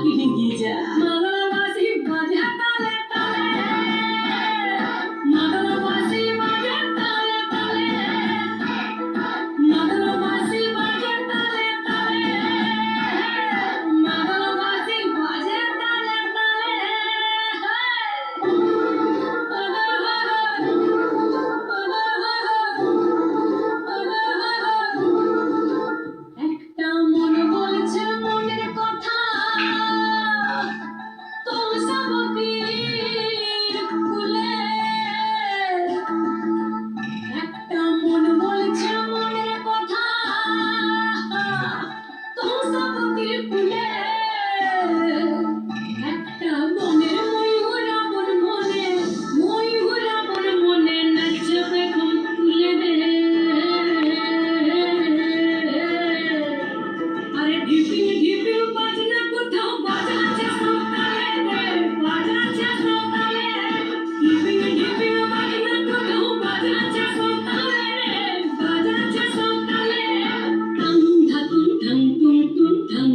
Giza মাগলা বাসি বাজে তালে তালে মাগলা বাসি বাজে তালে তালে মাগলা বাসি বাজে তালে তালে মাগলা বাসি বাজে তালে তালে একটা মন বলছে মনের কথা তোষামতির ফুলে একটা মন বলছে মনের কথা তোষামতির ফুলে একটা মনের ময়ূর আপন মনে নাচবে ঘুম তুলে দে আরে ঢিপিং ঢিপিং বাজনা কোথাও বাজাচ্ছে সকালে রে বাজাচ্ছে সকালে ঢিপিং ঢিপিং বাজনা কোথাও বাজাচ্ছে সকালে রে বাজাচ্ছে সকালে টাং ধাতুং ঠাং তুং তুং ঠাং